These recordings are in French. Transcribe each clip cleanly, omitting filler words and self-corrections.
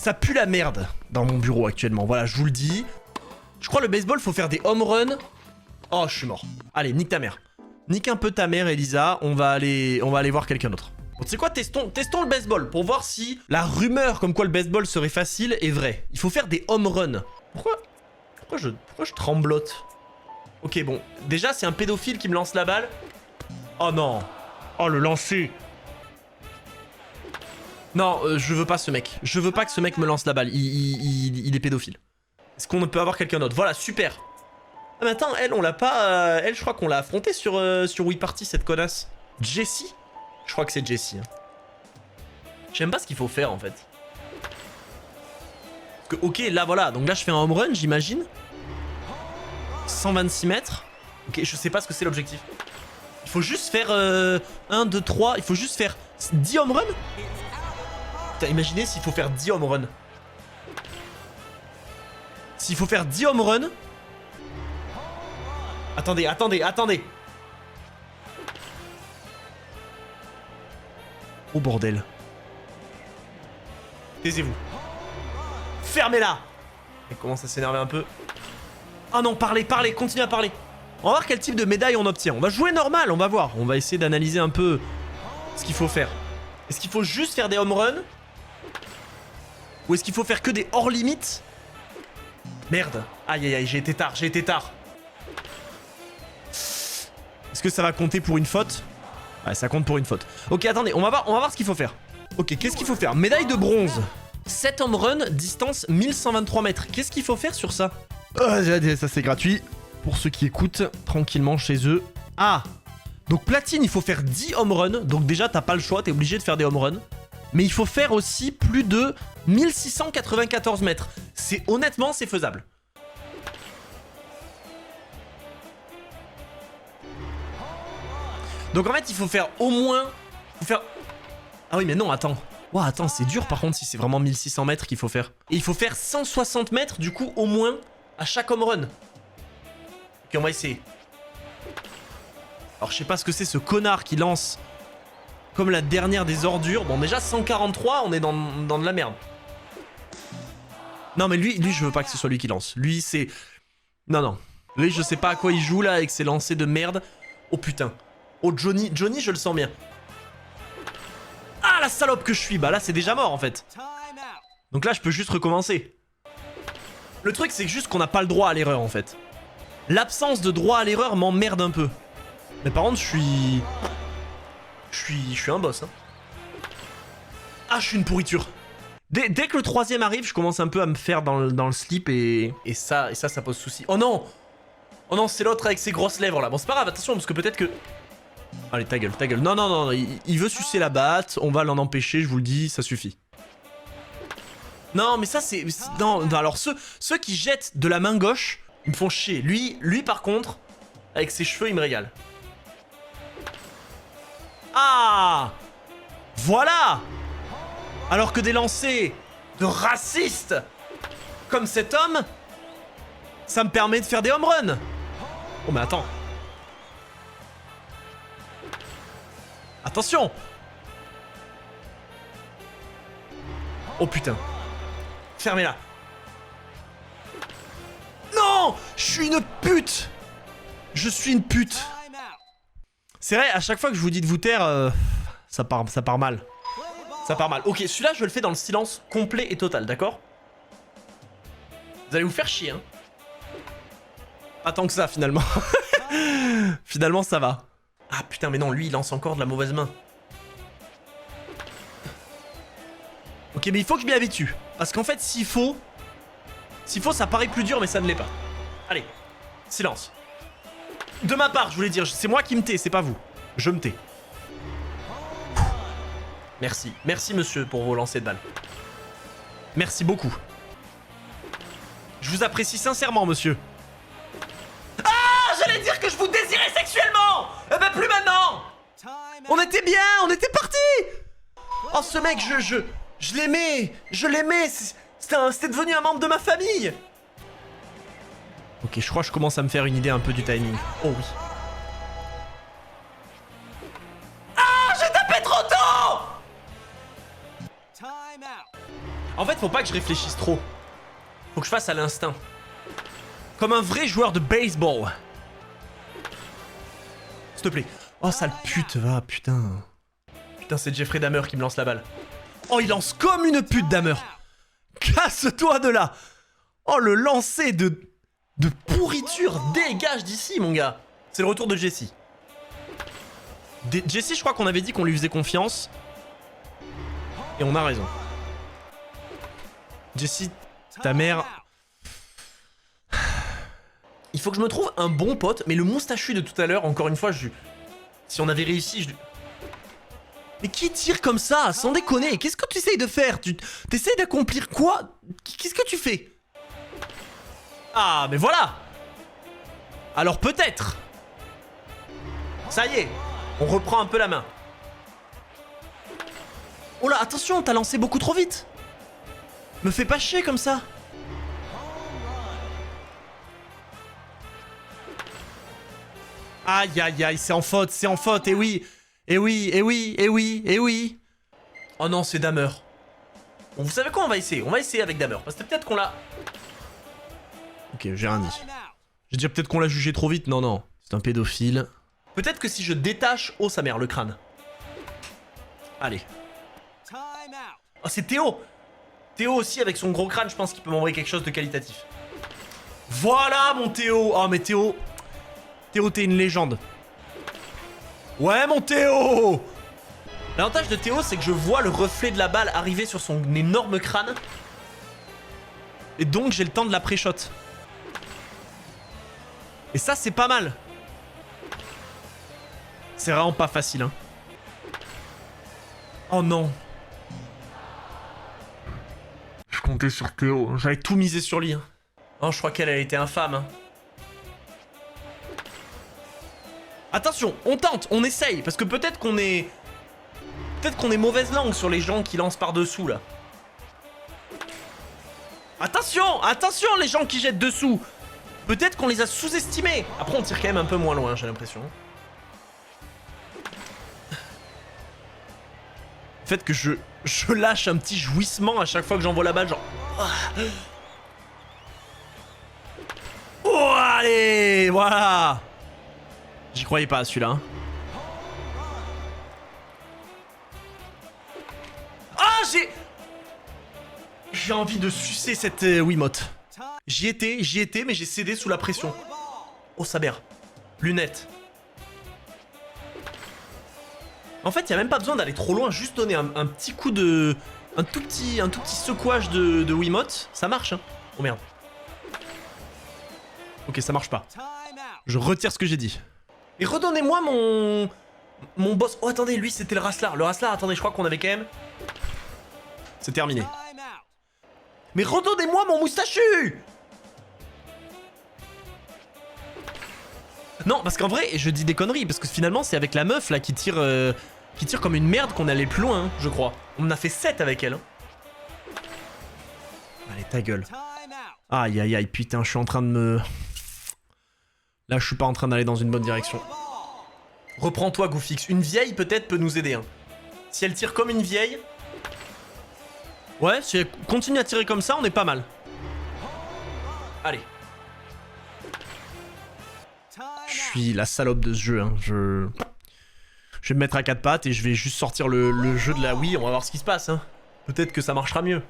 ça pue la merde dans mon bureau actuellement. Voilà, je vous le dis. Je crois le baseball, faut faire des home runs. Oh, je suis mort. Allez, nique ta mère. Nique un peu ta mère, Elisa. On va aller voir quelqu'un d'autre. Bon, tu sais quoi, testons le baseball pour voir si la rumeur comme quoi le baseball serait facile est vraie. Il faut faire des home runs. Pourquoi je tremblote? Ok, bon. Déjà, c'est un pédophile qui me lance la balle. Oh non. Oh, le lancer. Non, je veux pas ce mec. Je veux pas que ce mec me lance la balle. Il est pédophile. Est-ce qu'on peut avoir quelqu'un d'autre? Voilà, super. Ah mais attends, elle, on l'a pas... elle, je crois qu'on l'a affrontée sur Wii Party, cette connasse. Jessie? Je crois que c'est Jessie. Hein. J'aime pas ce qu'il faut faire, en fait. Parce que, ok, là, voilà. Donc là, je fais un home run, j'imagine. 126 mètres. Ok, je sais pas ce que c'est l'objectif. Il faut juste faire 1, 2, 3. Il faut juste faire 10 home runs. Putain, imaginez s'il faut faire 10 home runs. S'il faut faire 10 home runs. Attendez. Oh bordel. Taisez-vous. Fermez-la. Elle commence à s'énerver un peu. Oh non, parlez, continuez à parler. On va voir quel type de médaille on obtient. On va jouer normal, on va voir. On va essayer d'analyser un peu ce qu'il faut faire. Est-ce qu'il faut juste faire des home runs? Ou est-ce qu'il faut faire que des hors limites? Merde. Aïe aïe aïe, j'ai été tard. Est-ce que ça va compter pour une faute? Ouais, ça compte pour une faute. Ok, attendez, on va voir ce qu'il faut faire. Ok, qu'est-ce qu'il faut faire? Médaille de bronze. 7 home run, distance 1123 mètres. Qu'est-ce qu'il faut faire sur ça? Ça c'est gratuit. Pour ceux qui écoutent tranquillement chez eux. Ah! Donc platine, il faut faire 10 home runs. Donc déjà, t'as pas le choix, t'es obligé de faire des home runs. Mais il faut faire aussi plus de 1694 mètres. Honnêtement, c'est faisable. Donc en fait, il faut faire au moins... Ah oui, mais non, attends. Ouah, attends, c'est dur par contre si c'est vraiment 1600 mètres qu'il faut faire. Et il faut faire 160 mètres, du coup, au moins, à chaque home run. Ok, on va essayer. Alors, je sais pas ce que c'est ce connard qui lance comme la dernière des ordures. Bon, déjà, 143, on est dans de la merde. Non, mais lui, je veux pas que ce soit lui qui lance. Lui, c'est... Non. Lui, je sais pas à quoi il joue, là, avec ses lancers de merde. Oh, putain. Oh, Johnny, je le sens bien. Ah, la salope que je suis. Bah là, c'est déjà mort, en fait. Donc là, je peux juste recommencer. Le truc, c'est juste qu'on n'a pas le droit à l'erreur, en fait. L'absence de droit à l'erreur m'emmerde un peu. Mais par contre, je suis un boss, hein. Ah, je suis une pourriture. Dès que le troisième arrive, je commence un peu à me faire dans le slip et ça pose souci. Oh non! Oh non, c'est l'autre avec ses grosses lèvres, là. Bon, c'est pas grave, attention, parce que peut-être que... Allez, ta gueule. Non, il veut sucer la batte, on va l'en empêcher, je vous le dis, ça suffit. Non, mais ça, c'est... Non, alors ceux qui jettent de la main gauche, ils me font chier. Lui, par contre, avec ses cheveux, il me régale. Ah! Voilà! Alors que des lancers de racistes comme cet homme, ça me permet de faire des home runs. Oh, mais attends. Attention! Oh putain. Fermez-la. Non! Je suis une pute! Je suis une pute. C'est vrai, à chaque fois que je vous dis de vous taire, ça part mal. Ça part mal. Ok, celui-là, je le fais dans le silence complet et total, d'accord? Vous allez vous faire chier, hein? Pas tant que ça, finalement. Finalement, ça va. Ah putain, mais non, lui, il lance encore de la mauvaise main. Ok, mais il faut que je m'y habitue. Parce qu'en fait, s'il faut, ça paraît plus dur, mais ça ne l'est pas. Allez, silence. De ma part, je voulais dire, c'est moi qui me tais, c'est pas vous. Je me tais. Merci. Merci, monsieur, pour vos lancers de balles. Merci beaucoup. Je vous apprécie sincèrement, monsieur. Ah, j'allais dire que je vous désirais sexuellement. Eh ben, plus maintenant. On était bien, on était partis. Oh, ce mec, je l'aimais. Je l'aimais. C'était devenu un membre de ma famille. Ok, je crois que je commence à me faire une idée un peu du timing. Oh oui. Ah, j'ai tapé trop tôt. En fait, faut pas que je réfléchisse trop. Faut que je fasse à l'instinct. Comme un vrai joueur de baseball. S'il te plaît. Oh, sale pute, va, putain. Putain, c'est Jeffrey Dahmer qui me lance la balle. Oh, il lance comme une pute, Dahmer. Casse-toi de là. Oh, le lancer de pourriture. Dégage d'ici, mon gars. C'est le retour de Jessie. Jessie, je crois qu'on avait dit qu'on lui faisait confiance. Et on a raison. Jessie, ta mère... Il faut que je me trouve un bon pote, mais le moustachu de tout à l'heure, encore une fois, si on avait réussi, Mais qui tire comme ça, sans déconner? Qu'est-ce que tu essayes de faire? T'essayes d'accomplir quoi? Qu'est-ce que tu fais? Ah, mais voilà! Alors peut-être! Ça y est, on reprend un peu la main. Oh là, attention, t'as lancé beaucoup trop vite! Me fais pas chier comme ça! Aïe aïe aïe, c'est en faute, et oui! Et oui, et oui, et oui, et oui! Oh non, c'est Dahmer. Bon, vous savez quoi, on va essayer avec Dahmer, parce que peut-être qu'on l'a... Ok, j'ai rien dit. J'ai dit peut-être qu'on l'a jugé trop vite, non, non. C'est un pédophile. Peut-être que si je détache... Oh, sa mère, le crâne. Allez. Oh, c'est Théo! Théo aussi, avec son gros crâne, je pense qu'il peut m'envoyer quelque chose de qualitatif. Voilà, mon Théo! Oh, mais Théo... Théo, t'es une légende. Ouais, mon Théo! L'avantage de Théo, c'est que je vois le reflet de la balle arriver sur son énorme crâne. Et donc, j'ai le temps de la pré-shot. Et ça, c'est pas mal. C'est vraiment pas facile, hein. Oh non. Je comptais sur Théo. J'avais tout misé sur lui. Hein. Oh, je crois qu'elle a été infâme. Hein. Attention, on tente, on essaye, parce que peut-être qu'on est... Peut-être qu'on est mauvaise langue sur les gens qui lancent par-dessous, là. Attention, attention, les gens qui jettent dessous. Peut-être qu'on les a sous-estimés. Après, on tire quand même un peu moins loin, j'ai l'impression. Le fait que je lâche un petit jouissement à chaque fois que j'envoie la balle, genre... Oh, allez, voilà. J'y croyais pas à celui-là. Hein. Ah, j'ai envie de sucer cette Wiimote. J'y étais, mais j'ai cédé sous la pression. Oh, Saber. Lunettes. En fait, il n'y a même pas besoin d'aller trop loin, juste donner un petit coup de... Un tout petit secouage de Wiimote. Ça marche, hein. Oh merde. Ok, ça marche pas. Je retire ce que j'ai dit. Et redonnez-moi mon boss. Oh, attendez, lui, c'était le Raslar. Le Raslar, attendez, je crois qu'on avait quand même... C'est terminé. Mais redonnez-moi mon moustachu! Non, parce qu'en vrai, je dis des conneries, parce que finalement, c'est avec la meuf, là, qui tire comme une merde qu'on allait plus loin, hein, je crois. On en a fait 7 avec elle. Hein. Allez, ta gueule. Aïe, aïe, aïe, putain, je suis en train de me... Là, je suis pas en train d'aller dans une bonne direction. Reprends-toi, Goofix. Une vieille, peut-être, peut nous aider. Hein. Si elle tire comme une vieille... Ouais, si elle continue à tirer comme ça, on est pas mal. Allez. Je suis la salope de ce jeu. Hein. Je vais me mettre à 4 pattes et je vais juste sortir le jeu de la Wii. On va voir ce qui se passe. Hein. Peut-être que ça marchera mieux.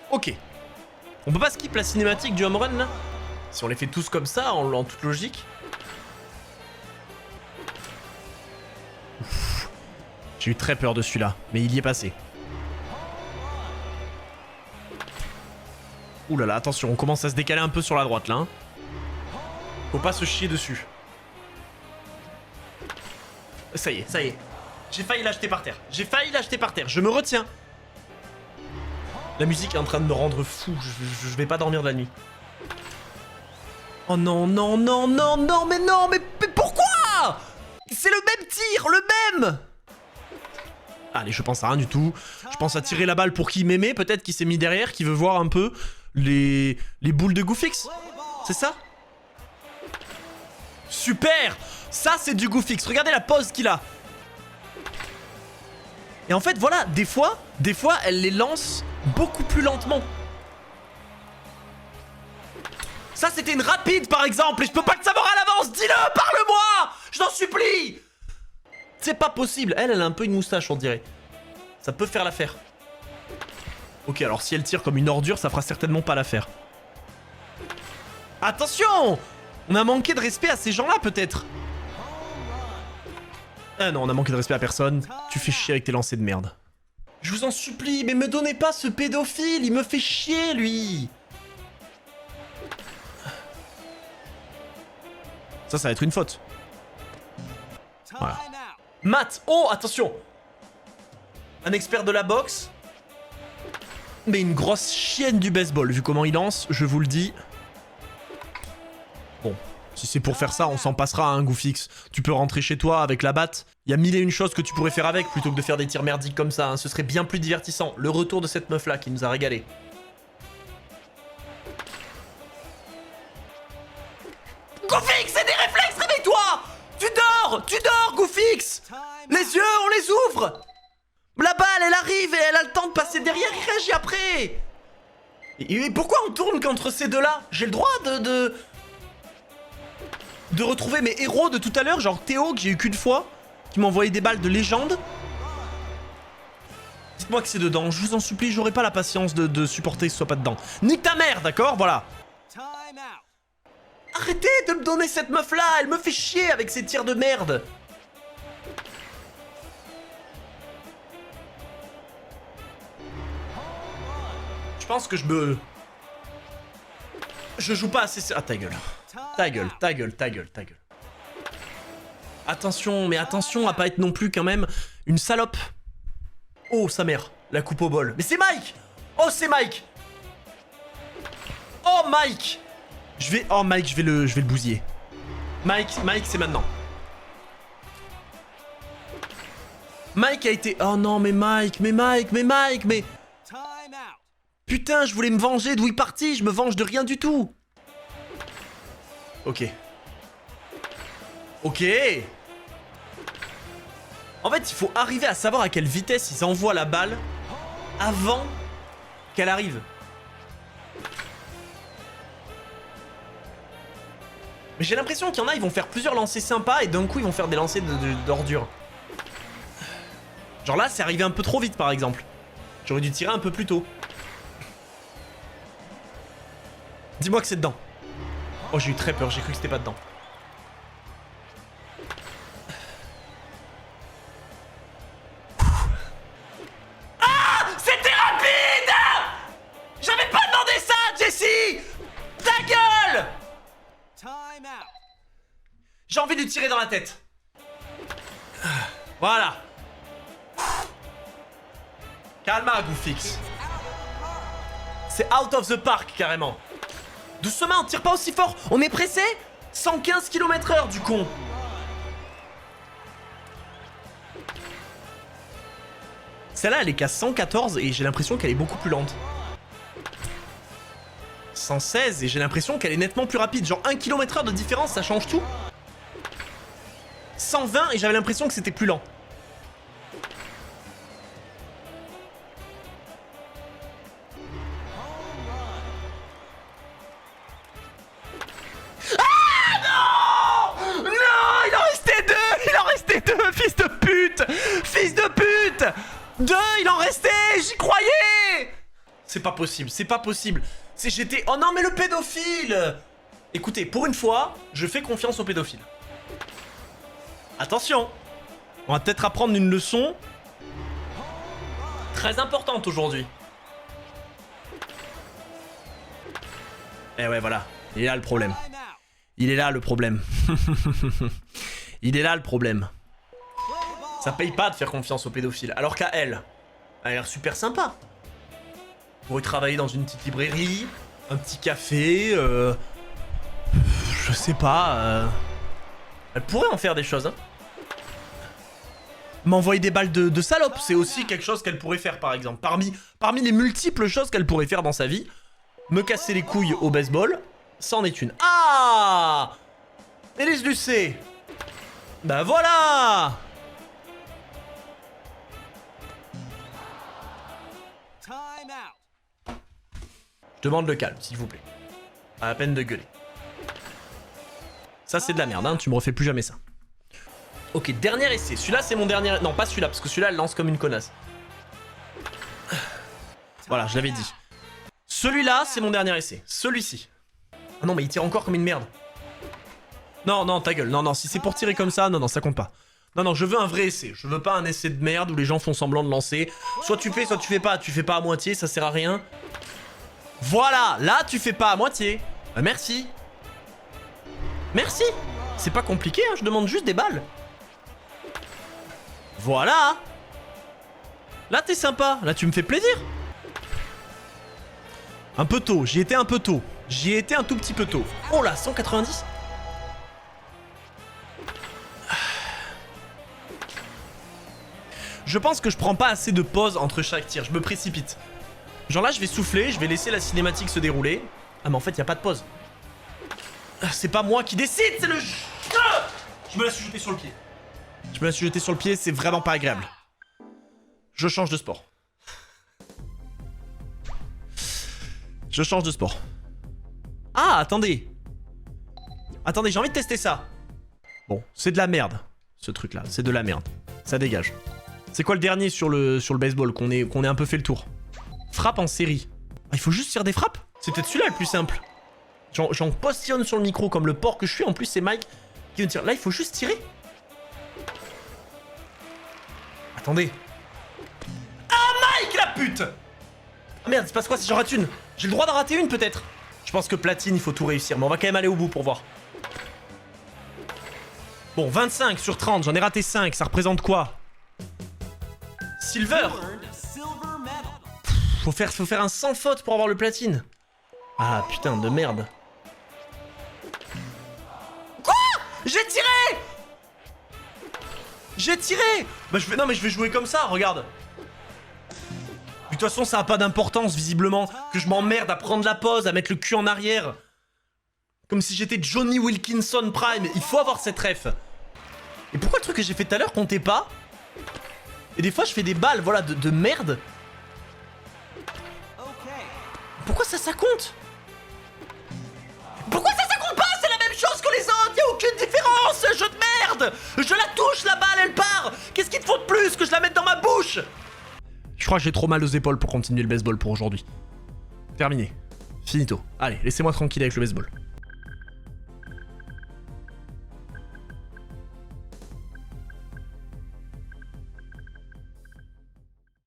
Ok. On peut pas skip la cinématique du home run, là? Si on les fait tous comme ça, en toute logique. J'ai eu très peur de celui-là, mais il y est passé. Ouh là là, attention, on commence à se décaler un peu sur la droite, là. Hein. Faut pas se chier dessus. Ça y est, ça y est. J'ai failli l'acheter par terre. J'ai failli l'acheter par terre. Je me retiens. La musique est en train de me rendre fou. Je vais pas dormir de la nuit. Oh non, non, non, non, non, mais non, mais pourquoi? C'est le même tir, le même. Allez, je pense à rien du tout. Je pense à tirer la balle pour qui m'aimait, peut-être qui s'est mis derrière, qui veut voir un peu les boules de Goofix. C'est ça? Super! Ça, c'est du Goofix. Regardez la pose qu'il a. Et en fait, voilà, des fois, elle les lance beaucoup plus lentement. Ça, c'était une rapide, par exemple, et je peux pas le savoir à l'avance. Dis-le, parle-moi, je t'en supplie. C'est pas possible. Elle a un peu une moustache, on dirait. Ça peut faire l'affaire. Ok, alors si elle tire comme une ordure, ça fera certainement pas l'affaire. Attention! On a manqué de respect à ces gens-là, peut-être. Ah non, on a manqué de respect à personne. Tu fais chier avec tes lancers de merde. Je vous en supplie, mais me donnez pas ce pédophile, il me fait chier, lui. Ça va être une faute. Voilà. Matt! Oh, attention! Un expert de la boxe. Mais une grosse chienne du baseball, vu comment il lance, je vous le dis. Bon, si c'est pour faire ça, on s'en passera à un Goofix. Tu peux rentrer chez toi avec la batte. Il y a mille et une choses que tu pourrais faire avec, plutôt que de faire des tirs merdiques comme ça. Hein. Ce serait bien plus divertissant. Le retour de cette meuf-là qui nous a régalé. Goofix, c'est des réflexes, réveille-toi! Tu dors, Goofix! Les yeux, on les ouvre! La balle, elle arrive et elle a le temps de passer derrière, il réagit après! Et pourquoi on tourne contre ces deux-là? J'ai le droit de retrouver mes héros de tout à l'heure, genre Théo, que j'ai eu qu'une fois, qui m'a envoyé des balles de légende. Dites-moi que c'est dedans, je vous en supplie, j'aurai pas la patience de supporter que ce soit pas dedans. Nique ta mère, d'accord? Voilà. Arrêtez de me donner cette meuf-là, elle me fait chier avec ses tirs de merde. Je pense que je joue pas assez... Ah, ta gueule. Ta gueule, ta gueule, ta gueule, ta gueule. Attention, mais attention à pas être non plus quand même une salope. Oh, sa mère, la coupe au bol. Mais c'est Mike! Oh, c'est Mike! Oh, Mike! Oh, Mike, je vais le bousiller. Mike, c'est maintenant. Mike a été... Oh non, mais Mike... Putain, je voulais me venger d'où il est parti, je me venge de rien du tout. Ok. Ok. En fait, il faut arriver à savoir à quelle vitesse ils envoient la balle avant qu'elle arrive. Mais j'ai l'impression qu'il y en a, ils vont faire plusieurs lancers sympas et d'un coup, ils vont faire des lancers d'ordures. Genre là, c'est arrivé un peu trop vite, par exemple. J'aurais dû tirer un peu plus tôt. Dis-moi que c'est dedans. Oh, j'ai eu très peur, j'ai cru que c'était pas dedans. Ah! C'était rapide! J'avais pas demandé ça, Jessie! Ta gueule! J'ai envie de lui tirer dans la tête. Voilà. Calma, Goofix. C'est out of the park, carrément. Doucement, on tire pas aussi fort. On est pressé. 115 km/h, du con. Celle-là, elle est qu'à 114 et j'ai l'impression qu'elle est beaucoup plus lente. 116 et j'ai l'impression qu'elle est nettement plus rapide. Genre 1 km/h de différence, ça change tout. 120 et j'avais l'impression que c'était plus lent. Fils de pute! Fils de pute! 2, il en restait! J'y croyais! C'est pas possible, c'est pas possible. J'étais... Oh non, mais le pédophile! Écoutez, pour une fois, je fais confiance au pédophile. Attention! On va peut-être apprendre une leçon très importante aujourd'hui. Eh ouais, voilà. Il est là le problème. Il est là le problème. Il est là le problème. Ça paye pas de faire confiance aux pédophiles. Alors qu'à elle, elle a l'air super sympa. On pourrait travailler dans une petite librairie, un petit café, je sais pas. Elle pourrait en faire des choses, hein. M'envoyer des balles de salope, c'est aussi quelque chose qu'elle pourrait faire, par exemple. Parmi les multiples choses qu'elle pourrait faire dans sa vie, me casser les couilles au baseball, c'en est une. Ah! Élise Lucet. Bah voilà! Je demande le calme, s'il vous plaît. Pas la peine de gueuler. Ça, c'est de la merde, hein. Tu me refais plus jamais ça. Ok, dernier essai. Celui-là, c'est mon dernier... Non, pas celui-là, parce que celui-là, elle lance comme une connasse. Voilà, je l'avais dit. Celui-là, c'est mon dernier essai. Celui-ci. Ah non, mais il tire encore comme une merde. Non, non, ta gueule. Non, non, si c'est pour tirer comme ça, non, non, ça compte pas. Non, non, je veux un vrai essai. Je veux pas un essai de merde où les gens font semblant de lancer. Soit tu fais, soit tu fais pas. Tu fais pas à moitié, ça sert à rien. Voilà, là, tu fais pas à moitié. Merci. Merci. C'est pas compliqué, hein, je demande juste des balles. Voilà. Là, t'es sympa. Là, tu me fais plaisir. Un peu tôt, j'y étais un peu tôt. J'y étais un tout petit peu tôt. Oh là, 190. Je pense que je prends pas assez de pause entre chaque tir, je me précipite. Genre là, je vais souffler, je vais laisser la cinématique se dérouler. Ah mais en fait, y a pas de pause. C'est pas moi qui décide, c'est le... Je me la suis jeté sur le pied. Je me la suis jeté sur le pied, c'est vraiment pas agréable. Je change de sport. Je change de sport. Ah, attendez. Attendez, j'ai envie de tester ça. Bon, c'est de la merde, ce truc-là. C'est de la merde. Ça dégage. C'est quoi le dernier sur le baseball qu'on ait un peu fait le tour? Frappe en série. Ah, il faut juste tirer des frappes? C'est peut-être celui-là le plus simple. J'en postillonne sur le micro comme le porc que je suis. En plus, c'est Mike qui me tire. Là, il faut juste tirer. Attendez. Ah, Mike, la pute! Ah merde, il se passe quoi si j'en rate une? J'ai le droit d'en rater une, peut-être? Je pense que platine, il faut tout réussir. Mais on va quand même aller au bout pour voir. Bon, 25 sur 30. J'en ai raté 5. Ça représente quoi? Silver. Faut faire un sans faute pour avoir le platine. Ah putain de merde. Quoi? J'ai tiré. J'ai tiré. Bah non mais je vais jouer comme ça, regarde. De toute façon ça a pas d'importance visiblement. Que je m'emmerde à prendre la pause, à mettre le cul en arrière. Comme si j'étais Johnny Wilkinson Prime. Il faut avoir cette ref. Et pourquoi le truc que j'ai fait tout à l'heure comptait pas? Et des fois je fais des balles, voilà, de merde. Pourquoi ça compte? Pourquoi ça compte pas? C'est la même chose que les autres, y'a aucune différence. Jeu de merde. Je la touche, la balle, elle part. Qu'est-ce qu'il te faut de plus? Que je la mette dans ma bouche? Je crois que j'ai trop mal aux épaules pour continuer le baseball pour aujourd'hui. Terminé. Finito. Allez, laissez-moi tranquille avec le baseball.